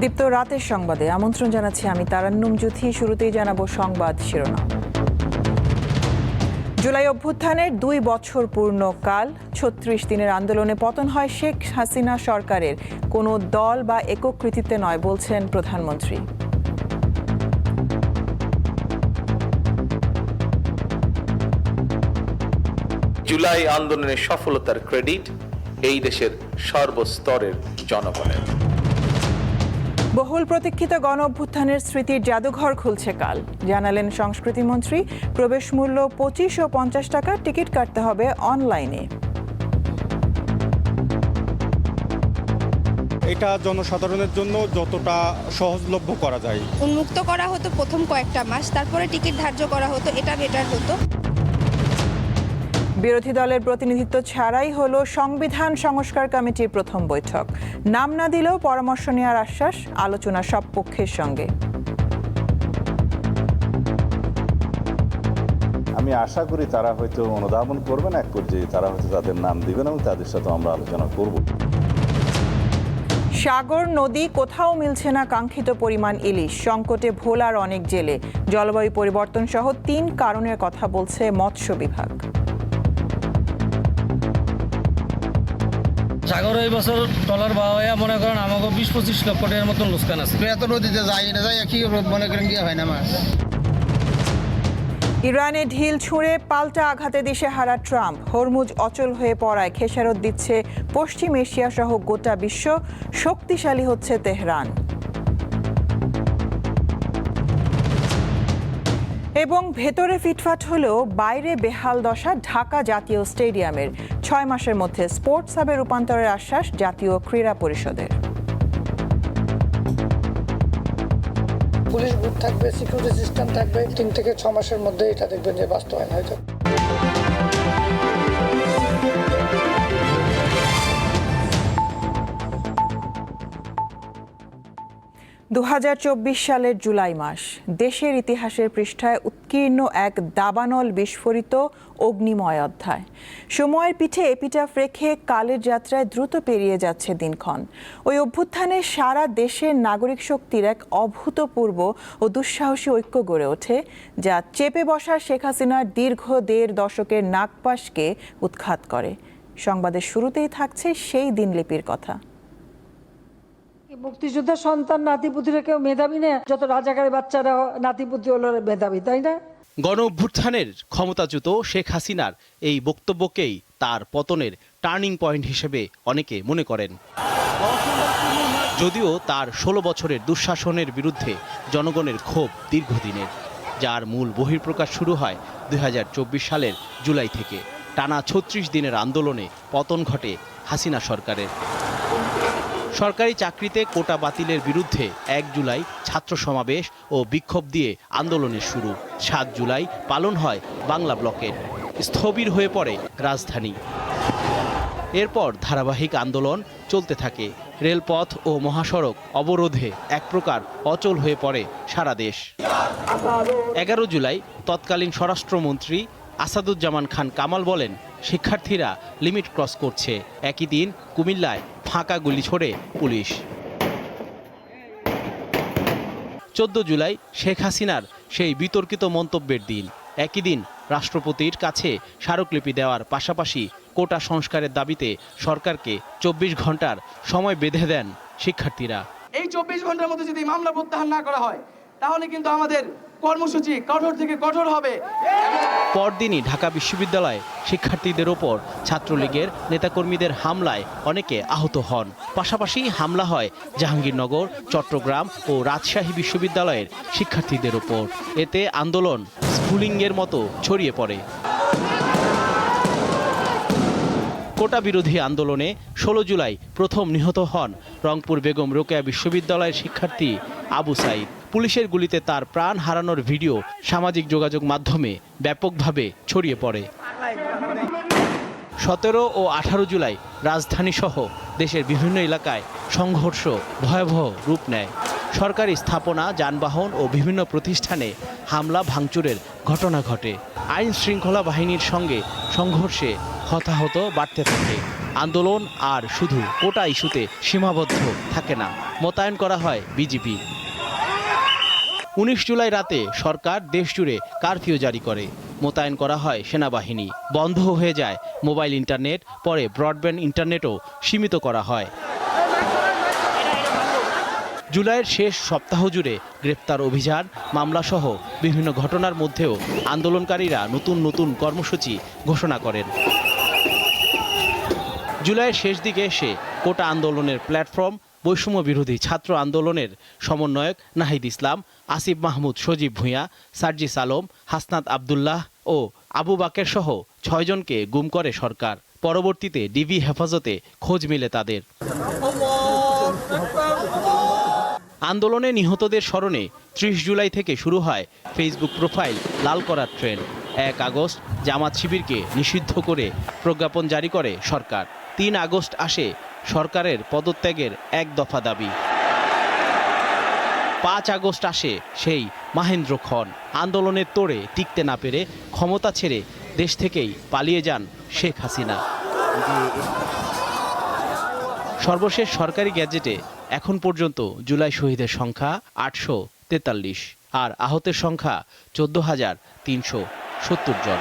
দীপ্ত রাতের সংবাদে আমন্ত্রণ জানাচ্ছি আমি তারান্নুম জুথি। শুরুতেই জানাবো সংবাদ শিরোনাম। জুলাই অভ্যুত্থানের 2 বছর পূর্ণ কাল। 36 দিনের আন্দোলনে পতন হয় শেখ হাসিনা সরকারের, কোনো দল বা একক কৃতিত্বে নয় বলছেন প্রধানমন্ত্রী। জুলাই আন্দোলনের সফলতার ক্রেডিট এই দেশের সর্বস্তরের জনগণের। বহুল প্রতীক্ষিত গণ অভ্যুত্থানের স্মৃতির জাদুঘর খুলছে কাল, জানালেন সংস্কৃতি মন্ত্রী। প্রবেশ মূল্য 25 ও 50 টাকা, টিকিট কাটতে হবে অনলাইনে। এটা জনসাধারণের জন্য যতটা সহজলভ্য করা যায়। উন্মুক্ত করা হতো প্রথম কয়েকটা মাস, তারপরে টিকিট ধার্য করা হতো, এটা বেটার হতো। বিরোধী দলের প্রতিনিধিত্ব ছাড়াই হলো সংবিধান সংস্কার কমিটির প্রথম বৈঠক। নাম না দিলেও পরামর্শ নেওয়ার আশ্বাস, আলোচনা সব পক্ষের সঙ্গে। আমি আশা করি তারা হয়তো অনুধাবন করবেন, এক পর্যায়ে তারা হয়তো তাদের নাম দিবেন এবং তাদের সাথে আমরা আলোচনা করব। সাগর নদী কোথাও মিলছে না কাঙ্ক্ষিত পরিমাণ ইলিশ, সংকটে ভোলার অনেক জেলে। জলবায়ু পরিবর্তন সহ 3 কারণের কথা বলছে মৎস্য বিভাগ। সাগরে এই বছর ট্রলার বাওয়া মনে করেন আমাকে 20-25 লক্ষ টাকার মতন লোকসান আছে। এত নদীতে যাই না যাই কি মনে করেন গিয়ে হয় না মাছ। ইরানে ঢিল ছুঁড়ে পাল্টা আঘাতে দিশেহারা ট্রাম্প। হরমুজ অচল হয়ে পড়ায় খেসারত দিচ্ছে পশ্চিম এশিয়া সহ গোটা বিশ্ব। শক্তিশালী হচ্ছে তেহরান। এবং ভেতরে ফিটফাট হলেও বাইরে বেহাল দশা ঢাকা জাতীয় স্টেডিয়ামের। 6 মাসের মধ্যে স্পোর্টস হাবে রূপান্তরের আশ্বাস জাতীয় ক্রীড়া পরিষদের। পুলিশ বুথ থাকবে, সিকিউরিটি সিস্টেম থাকবে। 3 থেকে 6 মাসের মধ্যে এটা দেখবেন যে বাস্তবায়ন হয়তো। 2024 সালের জুলাই মাস দেশের ইতিহাসের পৃষ্ঠায় উৎকীর্ণ এক দাবানল বিস্ফোরিত অগ্নিময় অধ্যায়। সময়ের পিঠে এপিটাফ রেখে কালের যাত্রায় দ্রুত পেরিয়ে যাচ্ছে দিনক্ষণ। ওই অভ্যুত্থানে সারা দেশের নাগরিক শক্তির এক অভূতপূর্ব ও দুঃসাহসী ঐক্য গড়ে ওঠে, যা চেপে বসা শেখ হাসিনার দীর্ঘ 1.5 দশকের নাগপাশকে উৎখাত করে। সংবাদের শুরুতেই থাকছে সেই দিনলিপির কথা। মুক্তিযোদ্ধার সন্তান নাতিপুতিরা কেউ মেধাবী না, যত রাজাকারের বাচ্চারা নাতিপুতি হলো মেধাবী, তাই না? গণ অভ্যুত্থানের ক্ষমতাচ্যুত শেখ হাসিনার এই বক্তব্যকেই তার পতনের টার্নিং পয়েন্ট হিসেবে অনেকে মনে করেন। যদিও তার 16 বছরের দুঃশাসনের বিরুদ্ধে জনগণের ক্ষোভ দীর্ঘদিনের, যার মূল বহিঃপ্রকাশ শুরু হয় 2024 সালের জুলাই থেকে। টানা 36 দিনের আন্দোলনে পতন ঘটে হাসিনা সরকারের। সরকারি চাকরিতে কোটা বাতিলের বিরুদ্ধে 1 জুলাই ছাত্র সমাবেশ ও বিক্ষোভ দিয়ে আন্দোলনের শুরু। 7 জুলাই পালন হয় বাংলা ব্লকের। স্থবির হয়ে পড়ে রাজধানী। এরপর ধারাবাহিক আন্দোলন চলতে থাকে। রেলপথ ও মহাসড়ক অবরোধে এক প্রকার অচল হয়ে পড়ে সারা দেশ। 11 জুলাই তৎকালীন স্বরাষ্ট্রমন্ত্রী আসাদুজ্জামান খান কামাল বলেন, শিক্ষার্থীরা লিমিট ক্রস করছে। একই দিন কুমিল্লায় ফাঁকা গুলি ছোড়ে পুলিশ। 14 জুলাই শেখ হাসিনার সেই বিতর্কিত মন্তব্যের দিন। একই দিন রাষ্ট্রপতির কাছে স্মারকলিপি দেওয়ার পাশাপাশি কোটা সংস্কারের দাবিতে সরকারকে 24 ঘন্টার সময় বেঁধে দেন শিক্ষার্থীরা। এই 24 ঘন্টার মধ্যে যদি মামলা প্রত্যাহার না করা হয়, তাহলে কিন্তু আমাদের কর্মসূচি কঠোর থেকে কঠোর হবে। পরদিনই ঢাকা বিশ্ববিদ্যালয়ে শিক্ষার্থীদের ওপর ছাত্রলীগের নেতাকর্মীদের হামলায় অনেকে আহত হন। পাশাপাশি হামলা হয় জাহাঙ্গীরনগর, চট্টগ্রাম ও রাজশাহী বিশ্ববিদ্যালয়ের শিক্ষার্থীদের ওপর। এতে আন্দোলন স্ফুলিঙ্গের মতো ছড়িয়ে পড়ে। কোটা বিরোধী আন্দোলনে 16 জুলাই প্রথম নিহত হন রংপুর বেগম রোকেয়া বিশ্ববিদ্যালয়ের শিক্ষার্থী আবু সাইদ। পুলিশের গুলিতে তার প্রাণ হারানোর ভিডিও সামাজিক যোগাযোগ মাধ্যমে ব্যাপকভাবে ছড়িয়ে পড়ে। 17 ও 18 জুলাই রাজধানীসহ দেশের বিভিন্ন এলাকায় সংঘর্ষ ভয়াবহ রূপ নেয়। সরকারি স্থাপনা, যানবাহন ও বিভিন্ন প্রতিষ্ঠানে হামলা ভাঙচুরের ঘটনা ঘটে। আইন শৃঙ্খলা বাহিনীর সঙ্গে সংঘর্ষে হতাহত বাড়তে থাকে। আন্দোলন আর শুধু কোটা ইস্যুতে সীমাবদ্ধ থাকে না, মোতায়েন করা হয় বিজিবি। 19 জুলাই রাতে সরকার দেশজুড়ে কারফিউ জারি করে, মোতায়েন করা হয় সেনাবাহিনী। বন্ধ হয়ে যায় মোবাইল ইন্টারনেট, পরে ব্রডব্যান্ড ইন্টারনেটও সীমিত করা হয়। জুলাইয়ের শেষ সপ্তাহ জুড়ে গ্রেপ্তার অভিযান, মামলাসহ বিভিন্ন ঘটনার মধ্যেও আন্দোলনকারীরা নতুন নতুন কর্মসূচি ঘোষণা করেন। জুলাইয়ের শেষ দিকে এসে কোটা আন্দোলনের প্ল্যাটফর্ম, বৈষম্য বিরোধী ছাত্র আন্দোলনের সমন্বয়ক নাহিদ ইসলাম, আসিফ মাহমুদ, সজীব ভূঁইয়া, সার্জিস আলম, হাসনাত আবদুল্লাহ ও আবু বাকের সহ 6 জনকে গুম করে সরকার। পরবর্তীতে ডিবি হেফাজতে খোঁজ মিলে তাদের। আন্দোলনে নিহতদের স্মরণে 30 জুলাই থেকে শুরু হয় ফেসবুক প্রোফাইল লাল করার ট্রেন্ড। 1 আগস্ট জামাত শিবিরকে নিষিদ্ধ করে প্রজ্ঞাপন জারি করে সরকার। 3 আগস্ট আসে সরকারের পদত্যাগের 1 দফা দাবি। 5 আগস্ট আসে সেই মাহেন্দ্রক্ষণ। আন্দোলনের তোড়ে টিকতে না পেরে ক্ষমতা ছেড়ে দেশ থেকেই পালিয়ে যান শেখ হাসিনা। সর্বশেষ সরকারি গ্যাজেটে এখন পর্যন্ত জুলাই শহীদের সংখ্যা 843 আর আহতের সংখ্যা 14,370 জন।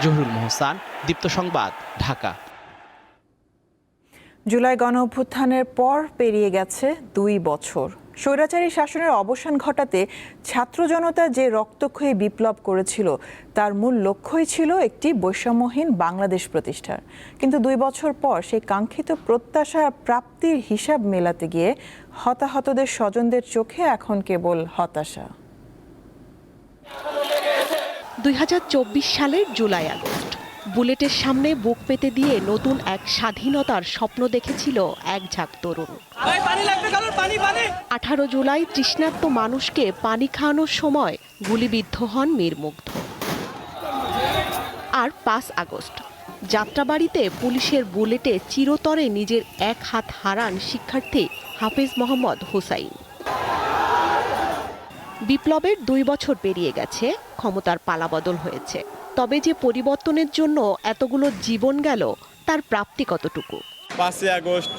জহুরুল মোহসান, দীপ্ত সংবাদ, ঢাকা। জুলাই গণঅভ্যুত্থানের পর পেরিয়ে গেছে 2 বছর। স্বৈরাচারী শাসনের অবসান ঘটাতে ছাত্র জনতা যে রক্তক্ষয়ী বিপ্লব করেছিল তার মূল লক্ষ্যই ছিল একটি বৈষম্যহীন বাংলাদেশ প্রতিষ্ঠার। কিন্তু 2 বছর পর সেই কাঙ্ক্ষিত প্রত্যাশা প্রাপ্তির হিসাব মেলাতে গিয়ে হতাহতদের স্বজনদের চোখে এখন কেবল হতাশা। 2024 সালের জুলাই আগস্ট বুলেটের সামনে বুক পেতে দিয়ে নতুন এক স্বাধীনতার স্বপ্ন দেখেছিল এক ঝাঁক তরুণ। 18 জুলাই তৃষ্ণার্ত মানুষকে পানি খাওয়ানোর সময় গুলিবিদ্ধ হন মীর মুগ্ধ। আর 5 আগস্ট যাত্রাবাড়িতে পুলিশের বুলেটে চিরতরে নিজের 1 হাত হারান শিক্ষার্থী হাফেজ মোহাম্মদ হুসাইন। বিপ্লবের 2 বছর পেরিয়ে গেছে, ক্ষমতার পালাবদল হয়েছে। তবে যে পরিবর্তনের জন্য এতগুলো জীবন গেল তার প্রাপ্তি কতটুকু? 5 আগস্ট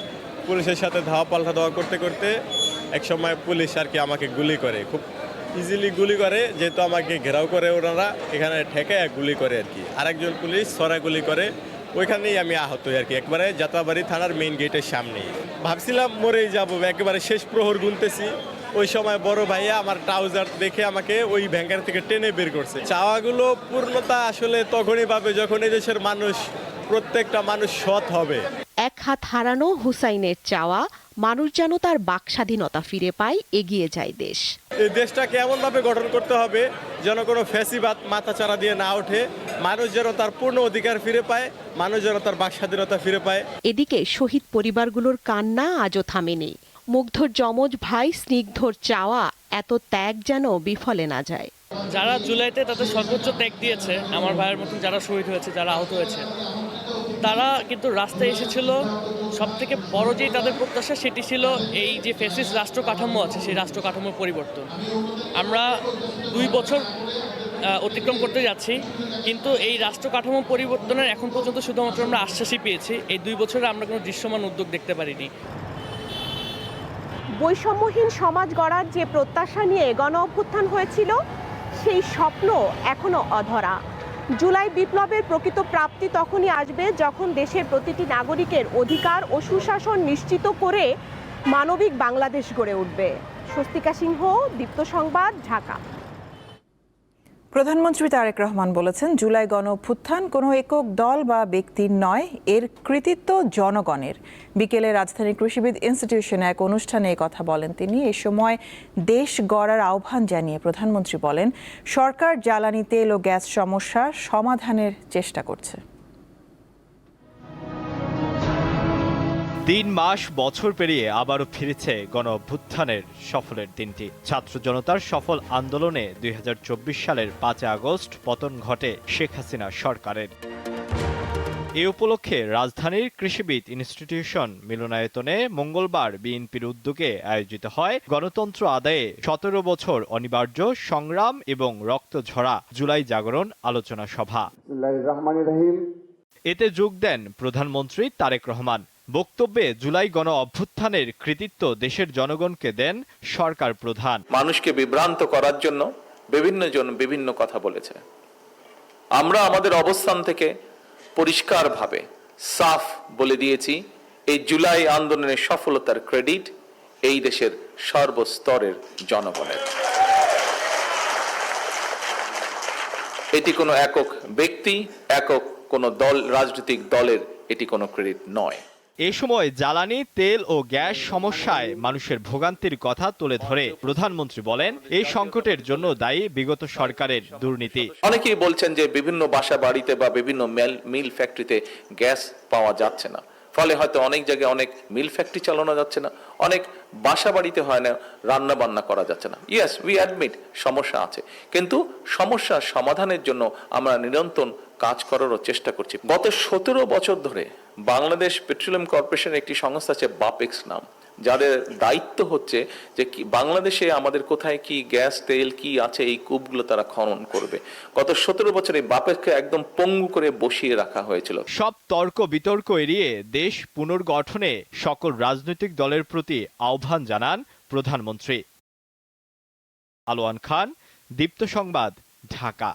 পুলিশের সাথে ধাওয়া পাল্টা দেওয়া করতে করতে একসময় পুলিশ আর কি আমাকে গুলি করে, খুব ইজিলি গুলি করে, যেহেতু আমাকে ঘেরাও করে ওনারা, এখানে ঠেকে গুলি করে আর কি। আরেকজন পুলিশ ছড়া গুলি করে, ওইখানেই আমি আহত আর কি, একবারে যাত্রাবাড়ি থানার মেইন গেটের সামনেই। ভাবছিলাম মরেই যাবো, একেবারে শেষ প্রহর গুনতেছি। ওই সময় বড় ভাইয়া আমার ট্রাউজার দেখে আমাকে ওই ভ্যাঙ্গার থেকে টেনে বের করছে। চাওয়াগুলো পূর্ণতা আসলে তখনই পাবে যখন এই দেশের মানুষ, প্রত্যেকটা মানুষ সৎ হবে। 1 হাত হারানো হুসাইনের চাওয়া মানুষ যেন তার বাক স্বাধীনতা ফিরে পায়, এগিয়ে যায় দেশ। এই দেশটাকে এমনভাবে গঠন করতে হবে যেন কোনো ফ্যাসিবাদ মাথাচাড়া দিয়ে না ওঠে, মানুষ যেন তার পূর্ণ অধিকার ফিরে পায়, মানুষ যেন তার বাক স্বাধীনতা ফিরে পায়। এদিকে শহীদ পরিবারগুলোর কান্না আজও থামেনি। মুগ্ধর যমজ ভাই স্নিগ্ধর চাওয়া এত ত্যাগ যেন বিফলে না যায়। যারা জুলাইতে তাদের সর্বোচ্চ ত্যাগ দিয়েছে, আমার ভাইয়ের মতন যারা শহীদ হয়েছে, যারা আহত হয়েছে, তারা কিন্তু রাস্তায় এসেছিল। সবথেকে বড় যে তাদের প্রত্যাশা সেটি ছিল এই যে ফ্যাসিস্ট রাষ্ট্র কাঠামো আছে, সেই রাষ্ট্র কাঠামোর পরিবর্তন। আমরা 2 বছর অতিক্রম করতে যাচ্ছি, কিন্তু এই রাষ্ট্র কাঠামো পরিবর্তনের এখন পর্যন্ত শুধুমাত্র আমরা আশ্বাসই পেয়েছি। এই 2 বছরে আমরা কোনো দৃশ্যমান উদ্যোগ দেখতে পারিনি। বৈষম্যহীন সমাজ গড়ার যে প্রত্যাশা নিয়ে গণ অভ্যুত্থান হয়েছিল, সেই স্বপ্ন এখনো অধরা। জুলাই বিপ্লবের প্রকৃত প্রাপ্তি তখনই আসবে যখন দেশের প্রতিটি নাগরিকের অধিকার ও সুশাসন নিশ্চিত করে মানবিক বাংলাদেশ গড়ে উঠবে। স্বস্তিকা সিংহ, দীপ্ত সংবাদ, ঢাকা। প্রধানমন্ত্রী তারেক রহমান বলেছেন, জুলাই গণঅভ্যুত্থান কোনো একক দল বা ব্যক্তির নয়, এর কৃতিত্ব জনগণের। বিকেলে রাজধানী কৃষিবিদ ইনস্টিটিউশনে এক অনুষ্ঠানে এই কথা বলেন তিনি। এ সময় দেশ গড়ার আহ্বান জানিয়ে প্রধানমন্ত্রী বলেন, সরকার জ্বালানি তেল ও গ্যাস সমস্যা সমাধানের চেষ্টা করছে। 3 মাস বছর পেরিয়ে আবারও ফিরেছে গণ অভ্যুত্থানের সফলের দিনটি। ছাত্র জনতার সফল আন্দোলনে 2024 সালের 5 আগস্ট পতন ঘটে শেখ হাসিনা সরকারের। এ উপলক্ষে রাজধানীর কৃষিবিদ ইনস্টিটিউশন মিলনায়তনে মঙ্গলবার বিএনপির উদ্যোগে আয়োজিত হয় গণতন্ত্র আদায়ে 17 বছর অনিবার্য সংগ্রাম এবং রক্ত ঝরা জুলাই জাগরণ আলোচনা সভা। এতে যোগ দেন প্রধানমন্ত্রী তারেক রহমান। বক্তব্যে জুলাই গণ অভ্যুত্থানের কৃতিত্ব দেশের জনগণকে দেন সরকার প্রধান। মানুষকে বিভ্রান্ত করার জন্য বিভিন্ন জন বিভিন্ন কথা বলেছে। আমরা আমাদের অবস্থান থেকে পরিষ্কারভাবে সাফ বলে দিয়েছি, এই জুলাই আন্দোলনের সফলতার ক্রেডিট এই দেশের সর্বস্তরের জনগণের। এটি কোনো একক ব্যক্তি, একক কোনো দল, রাজনৈতিক দলের এটি কোনো ক্রেডিট নয়। এ সময় জ্বালানি, তেল ও গ্যাস সমস্যায় মানুষের ভোগান্তির কথা তুলে ধরে প্রধানমন্ত্রী বলেন, এই সংকটের জন্য দায়ী বিগত সরকারের দুর্নীতি। অনেকেই বলছেন যে বিভিন্ন বাসা বাড়িতে বা বিভিন্ন মিল ফ্যাক্টরিতে গ্যাস পাওয়া যাচ্ছে না, ফলে হয়তো অনেক জায়গায় অনেক মিল ফ্যাক্টরি চালানো যাচ্ছে না, অনেক বাসা বাড়িতে হয় না, রান্না বান্না করা যাচ্ছে না। ইয়েস, উই অ্যাডমিট সমস্যা আছে, কিন্তু সমস্যার সমাধানের জন্য আমরা নিরন্তর কাজ করারও চেষ্টা করছি। গত 17 বছর ধরে বাংলাদেশ পেট্রোলিয়াম কর্পোরেশন একটি সংস্থা আছে বাপেক্স নাম, যাদের দায়িত্ব হচ্ছে যে বাংলাদেশে আমাদের কোথায় কি গ্যাস তেল কি আছে এই কূপগুলো তারা খনন করবে। গত 17 বছরে বাপেক্সকে একদম পঙ্গু করে বসিয়ে রাখা হয়েছিল। সব তর্ক বিতর্ক এড়িয়ে দেশ পুনর্গঠনে সকল রাজনৈতিক দলের প্রতি আহ্বান জানান প্রধানমন্ত্রী। আলোয়ান খান, দীপ্ত সংবাদ, ঢাকা।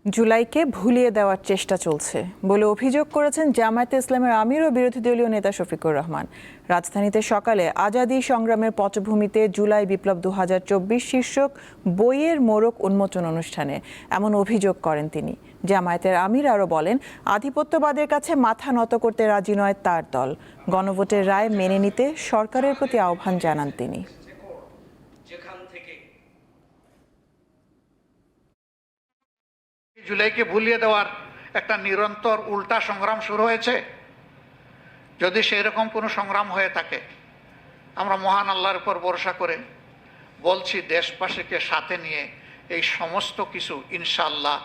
জুলাইকে ভুলিয়ে দেওয়ার চেষ্টা চলছে বলে অভিযোগ করেছেন জামায়াতে ইসলামের আমির ও বিরোধী দলীয় নেতা শফিকুর রহমান। রাজধানীতে সকালে আজাদী সংগ্রামের পটভূমিতে জুলাই বিপ্লব 2024 শীর্ষক বইয়ের মোড়ক উন্মোচন অনুষ্ঠানে এমন অভিযোগ করেন তিনি। জামায়াতের আমির আরও বলেন, আধিপত্যবাদের কাছে মাথা নত করতে রাজি নয় তার দল। গণভোটের রায় মেনে নিতে সরকারের প্রতি আহ্বান জানান তিনি। জুলাইকে ভুলিয়ে দেওয়ার একটা নিরন্তর উল্টা সংগ্রাম শুরু হয়েছে। যদি সেই রকম কোনো সংগ্রাম হয়ে থাকে, আমরা মহান আল্লাহর উপর ভরসা করে বলছি, দেশবাসীকে সাথে নিয়ে এই সমস্ত কিছু ইনশাআল্লাহ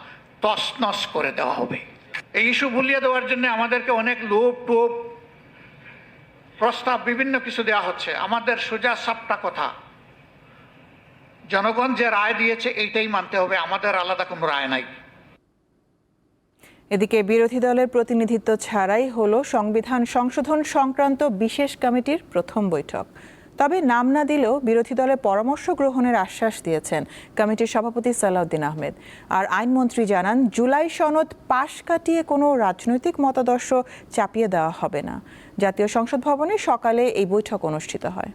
তছনছ করে দেওয়া হবে। এই ইস্যু ভুলিয়ে দেওয়ার জন্য আমাদেরকে অনেক লোভ টোপ প্রস্তাব বিভিন্ন কিছু দেওয়া হচ্ছে। আমাদের সোজা সাপটা কথা, জনগণ যে রায় দিয়েছে এইটাই মানতে হবে, আমাদের আলাদা কোনো রায় নাই। এদিকে বিরোধী দলের প্রতিনিধিত্ব ছাড়াই হলো সংবিধান সংশোধন সংক্রান্ত বিশেষ কমিটির প্রথম বৈঠক। তবে নাম না দিলেও বিরোধী দলের পরামর্শ গ্রহণের আশ্বাস দিয়েছেন কমিটির সভাপতি সালাউদ্দিন আহমেদ। আর আইনমন্ত্রী জানান, জুলাই সনদ পাশ কাটিয়ে কোনো রাজনৈতিক মতাদর্শ চাপিয়ে দেওয়া হবে না। জাতীয় সংসদ ভবনে সকালে এই বৈঠক অনুষ্ঠিত হয়।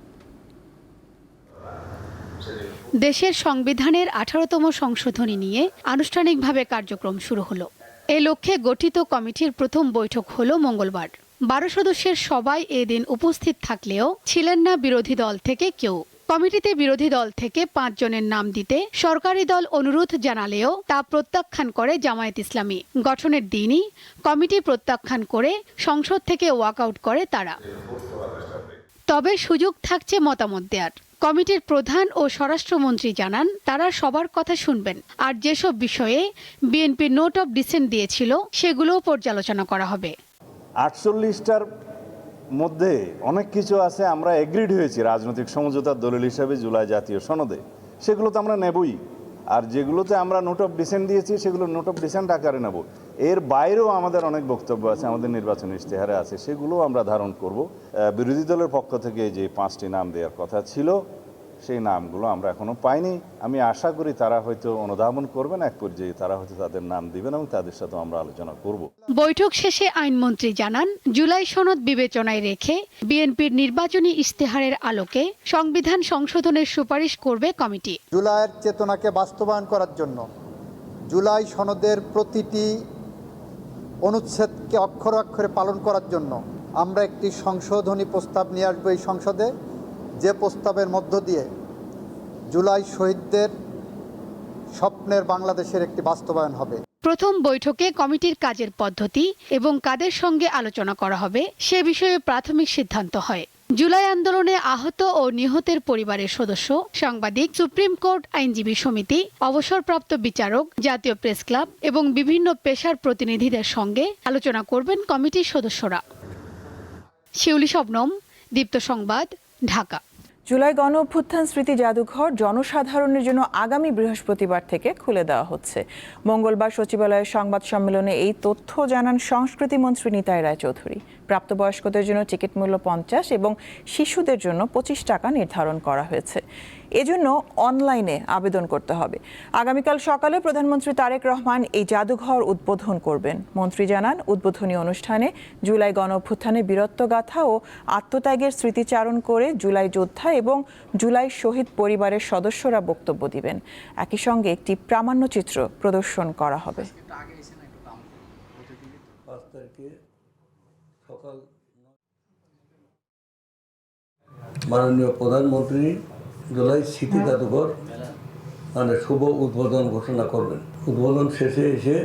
দেশের সংবিধানের 18তম সংশোধনী নিয়ে আনুষ্ঠানিকভাবে কার্যক্রম শুরু হলো। এ লক্ষ্যে গঠিত কমিটির প্রথম বৈঠক হলো মঙ্গলবার। 12 সদস্যের সবাই এদিন উপস্থিত থাকলেও ছিলেন না বিরোধী দল থেকে কেউ। কমিটিতে বিরোধী দল থেকে 5 জনের নাম দিতে সরকারি দল অনুরোধ জানালেও তা প্রত্যাখ্যান করে জামায়াত ইসলামী। গঠনের দিনই কমিটি প্রত্যাখ্যান করে সংসদ থেকে ওয়াকআউট করে তারা। তবে সুযোগ থাকছে মতামত দেওয়ার। কমিটির প্রধান ও স্বরাষ্ট্রমন্ত্রী জানান, তারা সবার কথা শুনবেন, আর যেসব বিষয়ে বিএনপি নোট অফ ডিসেন্ট দিয়েছিল সেগুলোও পর্যালোচনা করা হবে। 48টার মধ্যে অনেক কিছু আছে আমরা এগ্রিড হয়েছি রাজনৈতিক সমঝোতার দলিল হিসাবে জুলাই জাতীয় সনদে, সেগুলো তো আমরা নেবই। আর যেগুলোতে আমরা নোট অফ ডিসেন্ট দিয়েছি সেগুলো নোট অফ ডিসেন্ট আকারে নেব। এর বাইরেও আমাদের অনেক বক্তব্য আছে, আমাদের নির্বাচনী ইশতেহারে আছে, সেগুলো আমরা ধারণ করব। বিরোধী দলের পক্ষ থেকে যে 5টি নাম দেওয়ার কথা ছিল সেই নামগুলো আমরা এখনো পাইনি। আমি আশা করি তারা হয়তো অনুধাবন করবেন, এক পর্যায়ে তারা হয়তো তাদের নাম দিবেন এবং তাদের সাথে আমরা আলোচনা করব। বৈঠক শেষে আইনমন্ত্রী জানান, জুলাই সনদ বিবেচনায় রেখে বিএনপির নির্বাচনী ইশতেহারের আলোকে সংবিধান সংশোধনের সুপারিশ করবে কমিটি। জুলাইয়ের চেতনাকে বাস্তবায়ন করার জন্য, জুলাই সনদের প্রতিটি অনুচ্ছেদকে অক্ষরে অক্ষরে পালন করার জন্য আমরা একটি সংশোধনী প্রস্তাব নিয়ে আসবো এই সংসদে, যে প্রস্তাবের মধ্য দিয়ে জুলাই শহীদদের স্বপ্নের বাংলাদেশের একটি বাস্তবায়ন হবে। প্রথম বৈঠকে কমিটির কাজের পদ্ধতি এবং কাদের সঙ্গে আলোচনা করা হবে সে বিষয়ে প্রাথমিক সিদ্ধান্ত হয়। জুলাই আন্দোলনে আহত ও নিহতের পরিবারের সদস্য, সাংবাদিক, সুপ্রিম কোর্ট আইনজীবী সমিতি, অবসরপ্রাপ্ত বিচারক, জাতীয় প্রেস ক্লাব এবং বিভিন্ন পেশার প্রতিনিধিদের সঙ্গে আলোচনা করবেন কমিটির সদস্যরা। শিউলি শবনম, দীপ্ত সংবাদ, ঢাকা। জুলাই গণ অভ্যুত্থান স্মৃতি জাদুঘর জনসাধারণের জন্য আগামী বৃহস্পতিবার থেকে খুলে দেওয়া হচ্ছে। মঙ্গলবার সচিবালয়ের সংবাদ সম্মেলনে এই তথ্য জানান সংস্কৃতি মন্ত্রী নিতাই রায়চৌধুরী। প্রাপ্তবয়স্কদের জন্য টিকিট মূল্য 50 এবং শিশুদের জন্য 25 টাকা নির্ধারণ করা হয়েছে। এজন্য অনলাইনে আবেদন করতে হবে। আগামীকাল সকালে প্রধানমন্ত্রী তারেক রহমান এই জাদুঘর উদ্বোধন করবেন। মন্ত্রী জানান, উদ্বোধনী অনুষ্ঠানে জুলাই গণ অভ্যুত্থানে বীরত্বগাথা ও আত্মত্যাগের স্মৃতিচারণ করে জুলাই যোদ্ধা এবং জুলাই শহীদ পরিবারের সদস্যরা বক্তব্য দিবেন। একই সঙ্গে একটি প্রামাণ্যচিত্র প্রদর্শন করা হবে। মাননীয় প্রধানমন্ত্রী জুলাই স্মৃতি জাদুঘর শুভ উদ্বোধন ঘোষণা করবেন। উদ্বোধন শেষে এসে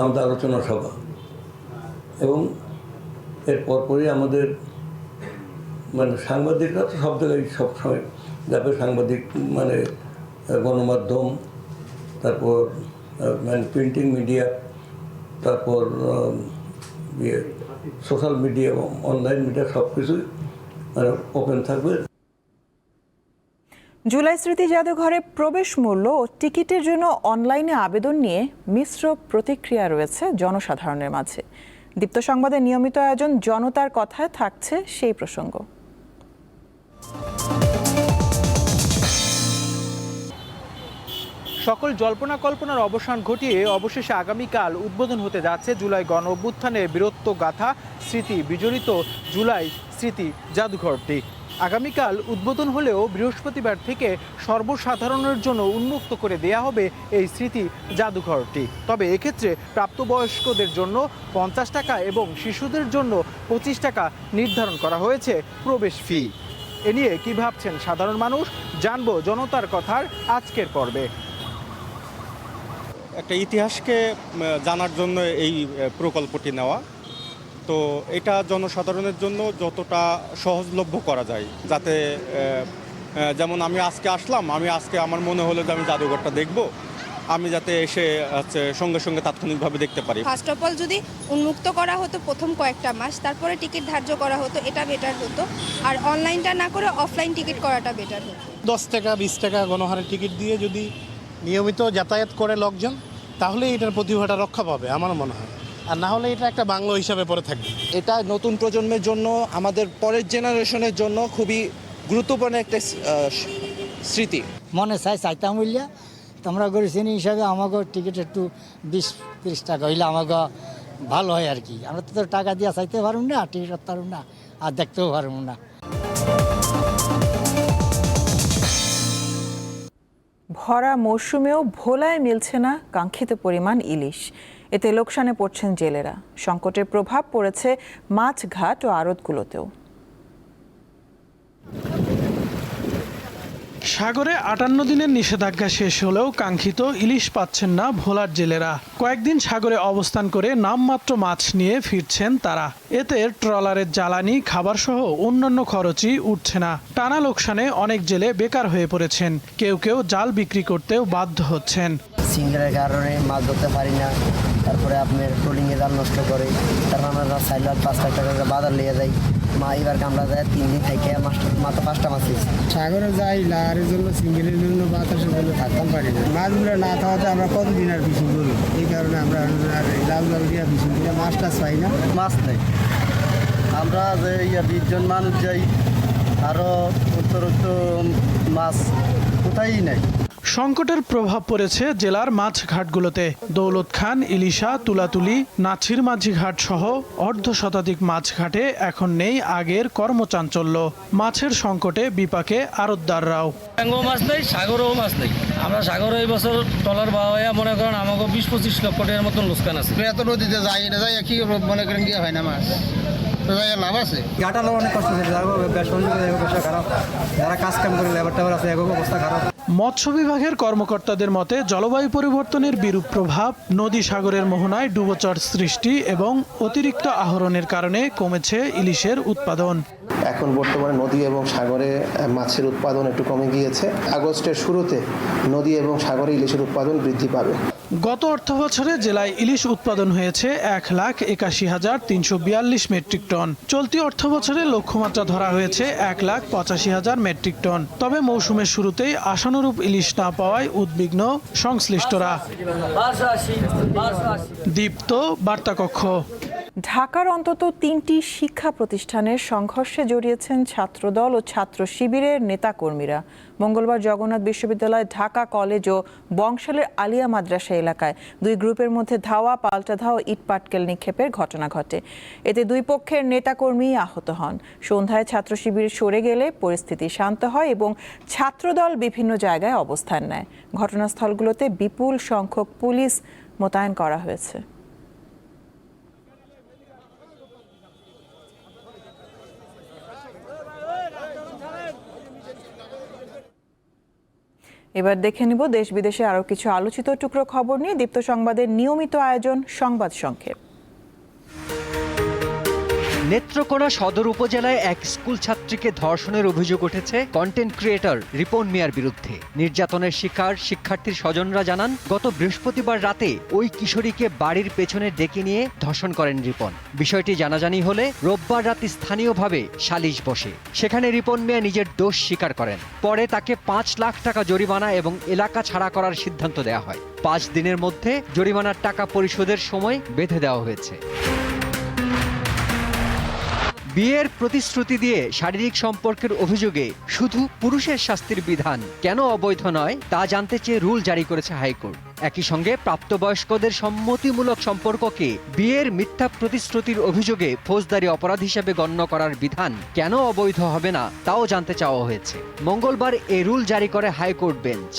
আমাদের আলোচনা সভা এবং এর পরপরই আমাদের সাংবাদিকরা তো সব জায়গায় সবসময় যাবে, সাংবাদিক গণমাধ্যম, তারপর প্রিন্টিং মিডিয়া, তারপর সোশ্যাল মিডিয়া এবং অনলাইন মিডিয়া সব কিছুই ওপেন থাকবে। জুলাই স্মৃতি জাদুঘরে প্রবেশ মূল্য ও টিকিটের জন্য অনলাইনে আবেদন নিয়ে মিশ্র প্রতিক্রিয়া রয়েছে জনসাধারণের মাঝে। দীপ্ত সংবাদের নিয়মিত আয়োজন জনতার কথায় থাকছে সেই প্রসঙ্গ। সকল জল্পনা কল্পনার অবসান ঘটিয়ে অবশেষে আগামীকাল উদ্বোধন হতে যাচ্ছে জুলাই গণ অভ্যুত্থানের বীরত্বগাথা স্মৃতি বিজড়িত জুলাই স্মৃতি জাদুঘরটি। আগামীকাল উদ্বোধন হলেও বৃহস্পতিবার থেকে সর্বসাধারণের জন্য উন্মুক্ত করে দেয়া হবে এই স্মৃতি জাদুঘরটি। তবে এক্ষেত্রে প্রাপ্তবয়স্কদের জন্য 50 টাকা এবং শিশুদের জন্য 25 টাকা নির্ধারণ করা হয়েছে প্রবেশ ফি। এ নিয়ে কি ভাবছেন সাধারণ মানুষ, জানবো জনতার কথার আজকের পর্বে। একটা ইতিহাসকে জানার জন্য এই প্রকল্পটি নেওয়া, তো এটা জনসাধারণের জন্য যতটা সহজলভ্য করা যায়, যাতে যেমন আমি আজকে আসলাম, আমি আজকে আমার মনে হলো যে আমি জাদুঘরটা দেখব, আমি যাতে এসে সঙ্গে সঙ্গে তাৎক্ষণিকভাবে দেখতে পারি। ফার্স্ট অফ অল যদি উন্মুক্ত করা হতো প্রথম কয়েকটা মাস, তারপরে টিকিট ধার্য করা হতো, এটা বেটার হতো। আর অনলাইনটা না করে অফলাইন টিকিট করাটা বেটার হতো। 10 টাকা 20 টাকা গণহারে টিকিট দিয়ে যদি নিয়মিত যাতায়াত করে লোকজন, তাহলে এটার প্রতিভাটা রক্ষা পাবে আমার মনে হয়। আর না হলে এটা একটা বাংলো হিসাবে পড়ে থাকবে। এটা নতুন প্রজন্মের জন্য, আমাদের পরের জেনারেশনের জন্য খুবই গুরুত্বপূর্ণ একটা স্মৃতি। মনে চাইতাম বললে তোমরা করেছি হিসাবে আমাকে টিকিট একটু 20-30 টাকা হইলে আমাকে ভালো হয় আর কি। আমরা তো টাকা দিয়ে চাইতে পারুন না, টিকিট করতে পারুন না, আর দেখতেও পারুন না। ভরা মৌসুমেও ভোলায় মিলছে না কাঙ্ক্ষিত পরিমাণ ইলিশ। এতে লোকসানে পড়ছেন জেলেরা। সংকটের প্রভাব পড়েছে মাছ ঘাট ও আড়তগুলোতেও। সাগরে 58 দিনের নিষেধাজ্ঞা শেষ হলেও কাঙ্ক্ষিত ইলিশ পাচ্ছেন না ভোলার জেলেরা। কয়েকদিন সাগরে অবস্থান করে নামমাত্র মাছ নিয়ে ফিরছেন তারা। এতে ট্রলারের জ্বালানি, খাবার সহ অন্যান্য খরচই উঠছে না। টানা লোকসানে অনেক জেলে বেকার হয়ে পড়েছেন। কেউ কেউ জাল বিক্রি করতেও বাধ্য হচ্ছেন। সিঙ্গারের কারণে মাছ ধরতে পারি না, তারপরে আপনার ট্রলিংয়ে জাল নষ্ট করে, তারপর আমরা চাইলে 5 লাখ টাকা বাজার নিয়ে যাই। মা এবার কামড়া যায় 3 দিন থেকে মাত্র 5টা মাছ দিয়েছি। সাগরে যাই লাহারের জন্য, সিঙ্গেলের জন্য, বাতাসের জন্য থাকতাম পারি না। মাছগুলো না খাওয়াতে আমরা কতদিন আর ফিশিং করি, এই কারণে আমরা আর লাল লাল দিয়ে ফিশিং করে মাছ টাছ পাই না। মাছ নেই, আমরা যে 20 জন মানুষ যাই, আরও উত্তরোত্ত মাছ কোথায় নেই। সংকটের প্রভাব পড়েছে জেলার মাছ ঘাটগুলোতে। দৌলত খান, ইলিশা, তুলাতুলি, নাছির মাঝি ঘাট সহ অর্ধশতাধিক মাছ ঘাটে এখন নেই আগের কর্মচাঞ্চল্য। মাছের সংকটে বিপাকে আড়তদাররাও। মাছ নেই, সাগরেও মাছ নেই। আমরা সাগরে এই বছর ট্রলার বাওয়া মনে করেন আমাকে 20-25 লক্ষ টাকার মতন লোকসান আছে। এত নদীতে যাই না যাই কি মনে করেন গিয়ে হয় না মাছ, লাভ আছে। ঘাটালো অনেক কষ্ট হচ্ছে, ব্যবসা খারাপ, যারা কাজ কাম করে লেবার টেবার আছে অবস্থা খারাপ। মৎস্য বিভাগের কর্মকর্তাদের মতে জলবায়ু পরিবর্তনের বিরূপ প্রভাব, নদী সাগরের মোহনায় ডুবোচর সৃষ্টি এবং অতিরিক্ত আহরণের কারণে কমেছে ইলিশের উৎপাদন। এখন বর্তমানে নদী এবং সাগরে মাছের উৎপাদন একটু কমে গিয়েছে। আগস্টের শুরুতে নদী এবং সাগরে ইলিশের উৎপাদন বৃদ্ধি পাবে। গত অর্থবছরে জেলায় ইলিশ উৎপাদন হয়েছে 1,81,342 মেট্রিক টন। চলতি অর্থবছরে লক্ষ্যমাত্রা ধরা হয়েছে 1,85,000 মেট্রিক টন। তবে মৌসুমের শুরুতেই আশানুরূপ ইলিশ না পাওয়ায় উদ্বিগ্ন সংশ্লিষ্টরা। দীপ্ত বার্তাকক্ষ। ঢাকার অন্তত 3টি শিক্ষা প্রতিষ্ঠানের সংঘর্ষে জড়িয়েছেন ছাত্রদল ও ছাত্র শিবিরের নেতাকর্মীরা। মঙ্গলবার জগন্নাথ বিশ্ববিদ্যালয় ঢাকা কলেজ ও বংশালের আলিয়া মাদ্রাসা এলাকায় দুই গ্রুপের মধ্যে ধাওয়া পাল্টা ধাওয়া ইট পাটকেল নিক্ষেপের ঘটনা ঘটে। এতে দুই পক্ষের নেতাকর্মী আহত হন। সন্ধ্যায় ছাত্র শিবির সরে গেলে পরিস্থিতি শান্ত হয় এবং ছাত্রদল বিভিন্ন জায়গায় অবস্থান নেয়। ঘটনাস্থলগুলোতে বিপুল সংখ্যক পুলিশ মোতায়েন করা হয়েছে। এবার দেখে নিব দেশ বিদেশে আরো কিছু আলোচিত টুকরো খবর নিয়ে দীপ্ত সংবাদের নিয়মিত আয়োজন সংবাদ সংক্ষেপ। নেত্রকোনা সদর উপজেলায় এক স্কুল ছাত্রীকে ধর্ষণের অভিযোগ উঠেছে কন্টেন্ট ক্রিয়েটর রিপন মিয়ার বিরুদ্ধে। নির্যাতনের শিকার শিক্ষার্থীর স্বজনরা জানান, গত বৃহস্পতিবার রাতে ওই কিশোরীকে বাড়ির পেছনে ডেকে নিয়ে ধর্ষণ করেন রিপন। বিষয়টি জানাজানি হলে রোববার রাতে স্থানীয়ভাবে সালিশ বসে। সেখানে রিপন মিয়া নিজের দোষ স্বীকার করেন। পরে তাকে 5 লাখ টাকা জরিমানা এবং এলাকা ছাড়া করার সিদ্ধান্ত দেওয়া হয়। 5 দিনের মধ্যে জরিমানার টাকা পরিশোধের সময় বেঁধে দেওয়া হয়েছে। বিয়ের প্রতিশ্রুতি দিয়ে শারীরিক সম্পর্কের অভিযোগে শুধু পুরুষের শাস্তির বিধান কেন অবৈধ নয় তা জানতে চেয়ে রুল জারি করেছে হাইকোর্ট। একই সঙ্গে প্রাপ্তবয়স্কদের সম্মতিমূলক সম্পর্ককে বিয়ের মিথ্যা প্রতিশ্রুতির অভিযোগে ফৌজদারি অপরাধ হিসেবে গণ্য করার বিধান কেন অবৈধ হবে না তাও জানতে চাওয়া হয়েছে। মঙ্গলবার এই রুল জারি করে হাইকোর্ট বেঞ্চ।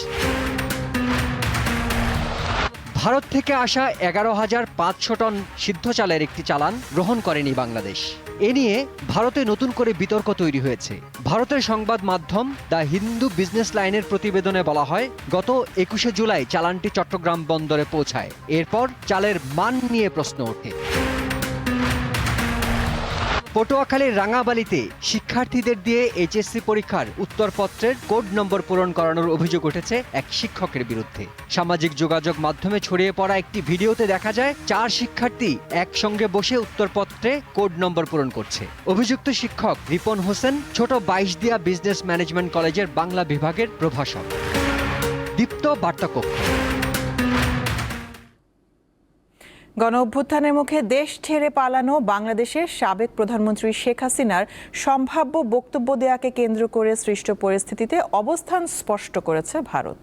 ভারত থেকে আসা 11,500 টন সিদ্ধ চালের একটি চালান গ্রহণ করেনি বাংলাদেশ। এ নিয়ে ভারতে নতুন করে বিতর্ক তৈরি হয়েছে। ভারতের সংবাদ মাধ্যম দ্য হিন্দু বিজনেস লাইনের প্রতিবেদনে বলা হয়, গত 21শে জুলাই চালানটি চট্টগ্রাম বন্দরে পৌঁছায়। এরপর চালের মান নিয়ে প্রশ্ন ওঠে। পটুয়াখালীর রাঙাবালিতে শিক্ষার্থীদের দিয়ে এইচএসসি পরীক্ষার উত্তরপত্রের কোড নম্বর পূরণ করানোর অভিযোগ উঠেছে এক শিক্ষকের বিরুদ্ধে। সামাজিক যোগাযোগ মাধ্যমে ছড়িয়ে পড়া একটি ভিডিওতে দেখা যায় 4 শিক্ষার্থী একসঙ্গে বসে উত্তরপত্রে কোড নম্বর পূরণ করছে। অভিযুক্ত শিক্ষক রিপন হোসেন ছোট 22 দিয়া বিজনেস ম্যানেজমেন্ট কলেজের বাংলা বিভাগের প্রভাষক। দীপ্ত বার্তাকক্ষ। গণ অভ্যুত্থানের মুখে দেশ ছেড়ে পালানো বাংলাদেশের সাবেক প্রধানমন্ত্রী শেখ হাসিনার সম্ভাব্য বক্তব্য দেয়াকে কেন্দ্র করে সৃষ্ট পরিস্থিতিতে অবস্থান স্পষ্ট করেছে ভারত।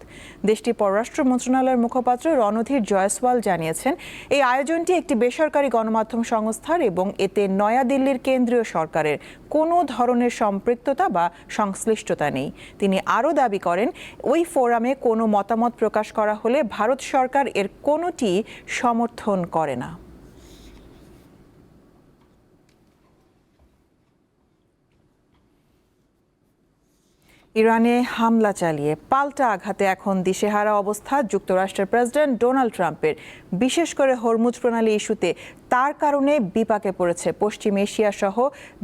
দেশটির পররাষ্ট্র মন্ত্রণালয়ের মুখপাত্র রণধীর জয়সওয়াল জানিয়েছেন, এই আয়োজনটি একটি বেসরকারি গণমাধ্যম সংস্থার এবং এতে নয়াদিল্লির কেন্দ্রীয় সরকারের কোনো ধরনের সম্পৃক্ততা বা সংশ্লিষ্টতা নেই। তিনি আরও দাবি করেন, ওই ফোরামে কোনো মতামত প্রকাশ করা হলে ভারত সরকার এর কোনোটি সমর্থন করে না। ইরানে হামলা চালিয়ে পাল্টা আঘাতে এখন দিশেহারা অবস্থা যুক্তরাষ্ট্রের প্রেসিডেন্ট ডোনাল্ড ট্রাম্পের। বিশেষ করে হরমুজ প্রণালী ইস্যুতে তার কারণে বিপাকে পড়েছে পশ্চিম এশিয়া সহ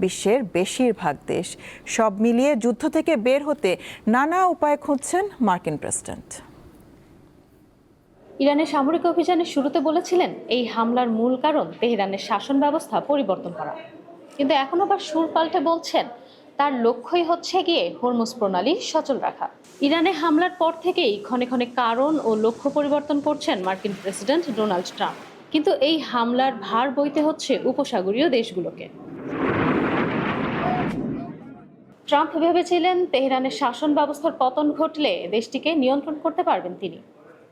বিশ্বের বেশিরভাগ দেশ। সব মিলিয়ে যুদ্ধ থেকে বের হতে নানা উপায় খুঁজছেন মার্কিন প্রেসিডেন্ট। ইরানের সামরিক অভিযানের শুরুতে বলেছিলেন এই হামলার মূল কারণ তেহরানের শাসন ব্যবস্থা পরিবর্তন করা, কিন্তু এখন আবার সুর পাল্টে বলছেন তার লক্ষ্যই হচ্ছে গিয়ে হরমুজ প্রণালী সচল রাখা। ইরানে হামলার পর থেকেই ক্ষণে ক্ষণে কারণ ও লক্ষ্য পরিবর্তন করছেন মার্কিন প্রেসিডেন্ট ডোনাল্ড ট্রাম্প, কিন্তু এই হামলার ভার বইতে হচ্ছে উপসাগরীয় দেশগুলোকে। ট্রাম্প ভেবেছিলেন তেহরানের শাসন ব্যবস্থার পতন ঘটলে দেশটিকে নিয়ন্ত্রণ করতে পারবেন তিনি,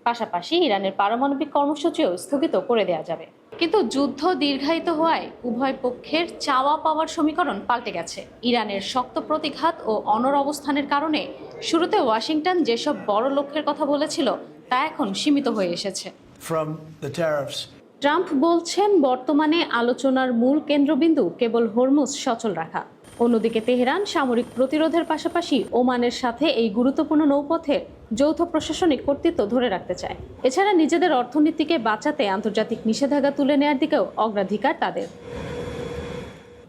পাশাপাশি ইরানের পারমাণবিক কর্মসূচিও স্থগিত করে দেওয়া যাবে। কিন্তু যুদ্ধ দীর্ঘায়িত হওয়ায় উভয় পক্ষের চাওয়া পাওয়ার সমীকরণ পাল্টে গেছে। ইরানের শক্ত প্রতিঘাত ও অনড় অবস্থানের কারণে শুরুতে ওয়াশিংটন যেসব বড় লক্ষ্যের কথা বলেছিল তা এখন সীমিত হয়ে এসেছে। ট্রাম্প বলছেন বর্তমানে আলোচনার মূল কেন্দ্রবিন্দু কেবল হরমুজ সচল রাখা। অন্যদিকে তেহরান সামরিক প্রতিরোধের পাশাপাশি ওমানের সাথে এই গুরুত্বপূর্ণ নৌপথের যৌথ প্রশাসনিক কর্তৃত্ব ধরে রাখতে চায়। এছাড়া নিজেদের অর্থনীতিকে বাঁচাতে আন্তর্জাতিক নিষেধাজ্ঞা তুলে নেয়ার দিকেও অগ্রাধিকার তাদের।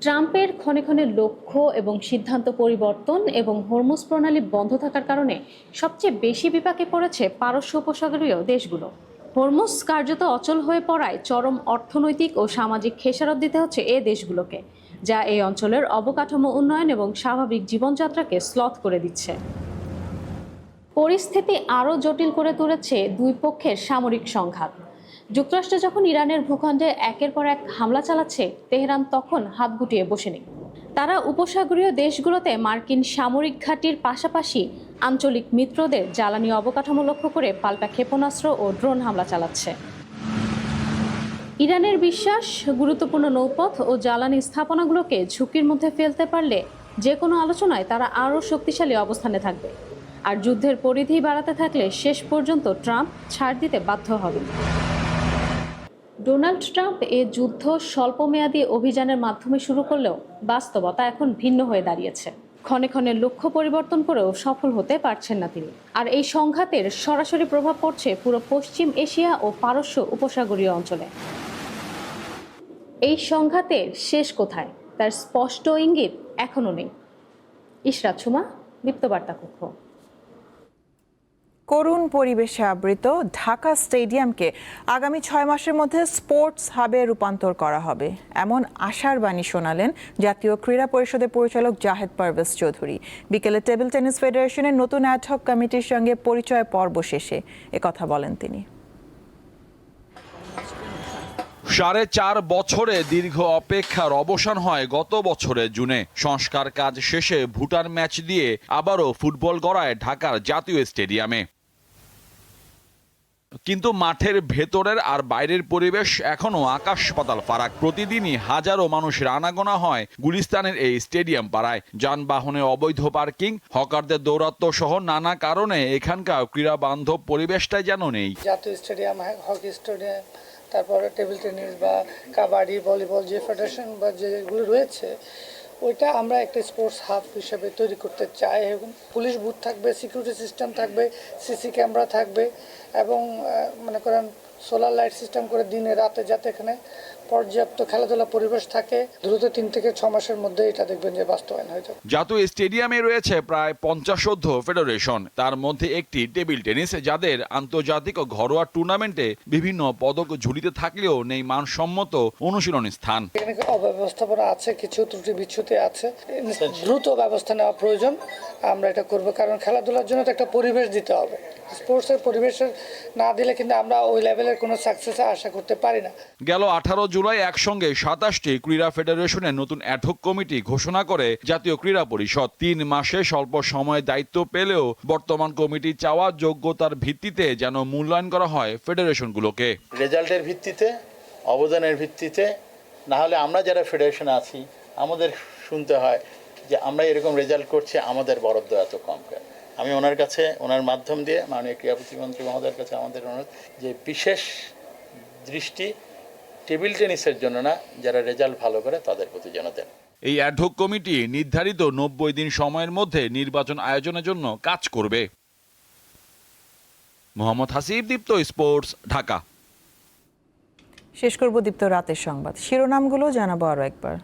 ট্রাম্পের ক্ষণে ক্ষণে লক্ষ্য এবং সিদ্ধান্ত পরিবর্তন এবং হরমুজ প্রণালী বন্ধ থাকার কারণে সবচেয়ে বেশি বিপাকে পড়েছে পারস্য উপসাগরীয় দেশগুলো। হরমুজ কার্যত অচল হয়ে পড়ায় চরম অর্থনৈতিক ও সামাজিক খেসারত দিতে হচ্ছে এ দেশগুলোকে, যা এই অঞ্চলের অবকাঠামো উন্নয়ন এবং স্বাভাবিক জীবনযাত্রাকে স্লথ করে দিচ্ছে। পরিস্থিতি আরও জটিল করে তুলেছে দুই পক্ষের সামরিক সংঘাত। যুক্তরাষ্ট্র যখন ইরানের ভূখণ্ডে একের পর এক হামলা চালাচ্ছে, তেহরান তখন হাত গুটিয়ে বসে নেই। তারা উপসাগরীয় দেশগুলোতে মার্কিন সামরিক ঘাঁটির পাশাপাশি আঞ্চলিক মিত্রদের জ্বালানি অবকাঠামো লক্ষ্য করে পাল্টা ক্ষেপণাস্ত্র ও ড্রোন হামলা চালাচ্ছে। ইরানের বিশ্বাস, গুরুত্বপূর্ণ নৌপথ ও জ্বালানি স্থাপনাগুলোকে ঝুঁকির মধ্যে ফেলতে পারলে যে কোনো আলোচনায় তারা আরও শক্তিশালী অবস্থানে থাকবে। আর যুদ্ধের পরিধি বাড়াতে থাকলে শেষ পর্যন্ত ট্রাম্প ছাড় দিতে বাধ্য হবেন। ডোনাল্ড ট্রাম্প এ যুদ্ধ স্বল্পমেয়াদী অভিযানের মাধ্যমে শুরু করলেও বাস্তবতা এখন ভিন্ন হয়ে দাঁড়িয়েছে। ক্ষণে ক্ষণে লক্ষ্য পরিবর্তন করেও সফল হতে পারছেন না তিনি। আর এই সংঘাতের সরাসরি প্রভাব পড়ছে পুরো পশ্চিম এশিয়া ও পারস্য উপসাগরীয় অঞ্চলে। এই সংঘাতের শেষ কোথায় তার স্পষ্ট ইঙ্গিত এখনও নেই। ইশরাত সুমা, দীপ্তবার্তা কক্ষ। করুণ পরিবেশে আবৃত ঢাকা স্টেডিয়ামকে আগামী 6 মাসের মধ্যে স্পোর্টস হাবে রূপান্তর করা হবে, এমন আশার বাণী শোনালেন জাতীয় ক্রীড়া পরিষদের পরিচালক জাহেদ পারভেজ চৌধুরী বিকেলে টেবিল টেনিস ফেডারেশনের নতুন অ্যাডহক কমিটির সঙ্গে পরিচয় পর্ব শেষে একথা বলেন তিনি। 4.5 বছরে দীর্ঘ অপেক্ষার অবসান হয় গত বছরের জুনে। সংস্কার কাজ শেষে ভুটান ম্যাচ দিয়ে আবারও ফুটবল গড়ায় ঢাকার জাতীয় স্টেডিয়ামে। কিন্তু মাঠের ভেতরের আর বাইরের পরিবেশ এখনো আকাশ পাতাল ফারাক। প্রতিদিনই হাজারো মানুষের আনাগোনা হয় গুলিস্তানের এই স্টেডিয়াম পাড়ায়। যানবাহনে অবৈধ পার্কিং, হকারদের দৌরাত্ম্য সহ নানা কারণে এখানকার ক্রীড়া বান্ধব পরিবেশটাই যেন নেই। জাতীয় স্টেডিয়াম, হকি স্টেডিয়াম, তারপরে টেবিল টেনিস বা কাবাডি, ভলিবল যে ফেডারেশন বা যেগুলো রয়েছে, ওইটা আমরা একটা স্পোর্টস হাব হিসেবে তৈরি করতে চাই। এবং পুলিশ বুথ থাকবে, সিকিউরিটি সিস্টেম থাকবে, সিসি ক্যামেরা থাকবে এবং মনে করেন সোলার লাইট সিস্টেম করে দিনে রাতে যাতে এখানে পর্যাপ্ত খেলাধুলা পরিবেশ থাকে। দ্রুত 3 থেকে 6 মাসের মধ্যে এটা দেখবেন যে বাস্তবায়ন হয়ে যাবে। জাতীয় স্টেডিয়ামে রয়েছে প্রায় 50 ফেডারেশন, তার মধ্যে একটি টেবিল টেনিস, যাদের আন্তর্জাতিক ও ঘরোয়া টুর্নামেন্টে বিভিন্ন পদক ঝুলিতে থাকলেও নেই মানসম্মত অনুশীলন স্থান। এখানে অব্যবস্থাপনা আছে, কিছু ত্রুটি বিচ্যুতি আছে, দ্রুত ব্যবস্থা নেওয়া প্রয়োজন। আমরা এটা করব, কারণ খেলাধুলার জন্য তো একটা পরিবেশ দিতে হবে। স্পোর্টসের পরিবেশের না দিলে কিন্তু আমরা ওই লেভেলের কোনো সাকসেস আশা করতে পারি না। গেল 18 জুলাই একসঙ্গে 27টি ক্রীড়া ফেডারেশনের নতুন অ্যাডহক কমিটি ঘোষণা করে জাতীয় ক্রীড়া পরিষদ। 3 মাসে স্বল্প সময়ে দায়িত্ব পেলেও বর্তমান কমিটি চাওয়া যোগ্যতার ভিত্তিতে যেন মূল্যায়ন করা হয় ফেডারেশনগুলোকে। রেজাল্টের ভিত্তিতে, অবদানের ভিত্তিতে, না হলে আমরা যারা ফেডারেশনে আছি আমাদের শুনতে হয় যে আমরা এরকম রেজাল্ট করছি, আমাদের বরাদ্দ এত কম কেন। আমি ওনার কাছে, ওনার মাধ্যম দিয়ে মাননীয় ক্রীড়া প্রতিমন্ত্রী মহোদয়ের কাছে আমাদের অনুরোধ যে বিশেষ দৃষ্টি টেবিল টেনিসের জন্য না, যারা রেজাল্ট ভালো করে তাদের প্রতি যেন দেন। এই অ্যাডহক কমিটি নির্ধারিত 90 দিন সময়ের মধ্যে নির্বাচন আয়োজনের জন্য কাজ করবে। মোহাম্মদ হাসিব, দীপ্ত স্পোর্টস, ঢাকা। শেষ করব দীপ্ত রাতের সংবাদ, শিরোনামগুলো জানাবো আরো একবার।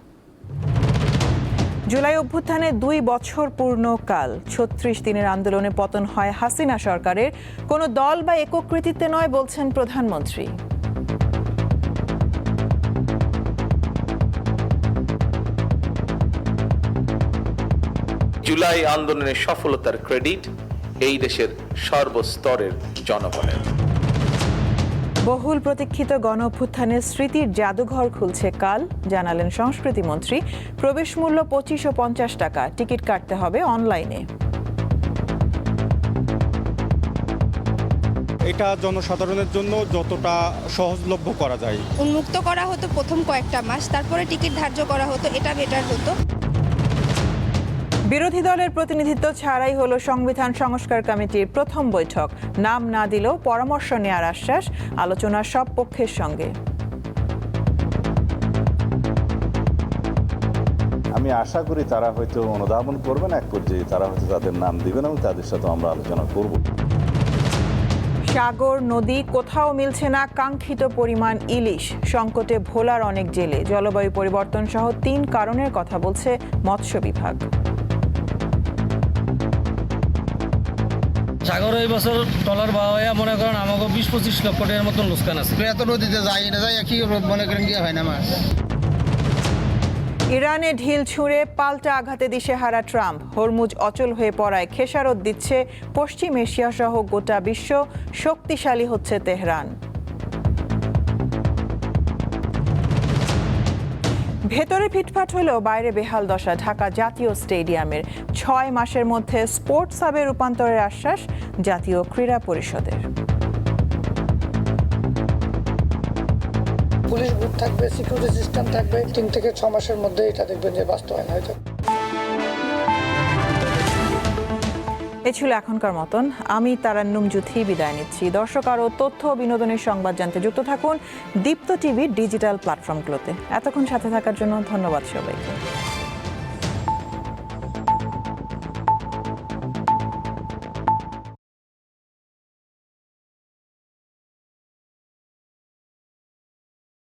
জুলাই অভ্যুত্থানে 2 বছর পূর্ণ কাল। 36 দিনের আন্দোলনে পতন হয় হাসিনা সরকারের, কোনো দল বা একক কৃতিত্বে নয় বলছেন প্রধানমন্ত্রী। জুলাই আন্দোলনের সফলতার ক্রেডিট এই দেশের সর্বস্তরের জনগণের। বহুল প্রতীক্ষিত গণ অভ্যুত্থানের স্মৃতির জাদুঘর খুলছে কাল, জানালেন সংস্কৃতি মন্ত্রী। প্রবেশ মূল্য 25 ও 50 টাকা, টিকিট কাটতে হবে অনলাইনে। এটা জনসাধারণের জন্য যতটা সহজলভ্য করা যায়। উন্মুক্ত করা হতো প্রথম কয়েকটা মাস, তারপরে টিকিট ধার্য করা হতো, এটা বেটার হতো। বিরোধী দলের প্রতিনিধিত্ব ছাড়াই হলো সংবিধান সংস্কার কমিটির প্রথম বৈঠক। নাম না দিলেও পরামর্শ নেওয়ার আশ্বাস, আলোচনা সব পক্ষের সঙ্গে। আমি আশা করি তারা হয়তো অনুধাবন করবেন, এক পর্যায়ে তারা হয়তো তাদের নাম দিবেন এবং তাদের সাথে আমরা আলোচনা করব। সাগর নদী কোথাও মিলছে না কাঙ্ক্ষিত পরিমাণ ইলিশ, সংকটে ভোলার অনেক জেলে। জলবায়ু পরিবর্তন সহ 3 কারণের কথা বলছে মৎস্য বিভাগ। সাগর এই বছর টলার বাওয়া মনে করেন আমাকে 20-25 লক্ষ টাকার মতন লোকসান আছে। এত নদীতে যাই না যাই কি মনে করেন গিয়ে হয় না মাছ। ইরানে ঢিল ছুঁড়ে পাল্টা আঘাতে দিশেহারা ট্রাম্প। হরমুজ অচল হয়ে পড়ায় খেসারত দিচ্ছে পশ্চিম এশিয়া সহ গোটা বিশ্ব। শক্তিশালী হচ্ছে তেহরান। ভেতরে ফিটফাট হলেও বাইরে বেহাল দশা ঢাকা জাতীয় স্টেডিয়ামের। 6 মাসের মধ্যে স্পোর্টস হাবে রূপান্তরের আশ্বাস জাতীয় ক্রীড়া পরিষদের। পুলিশ বুথ থাকবে, সিকিউরিটি সিস্টেম থাকবে, 3 থেকে 6 মাসের মধ্যে এটা দেখবেন যে বাস্তবায়ন হয়ে যাবে। এ ছিল এখনকার মতন। আমি তারান্নুম জুথি বিদায় নিচ্ছি। দর্শক, আরও তথ্য বিনোদনের সংবাদ জানতে যুক্ত থাকুন দীপ্ত টিভির ডিজিটাল প্ল্যাটফর্মগুলোতে। এতক্ষণ সাথে থাকার জন্য ধন্যবাদ সবাইকে।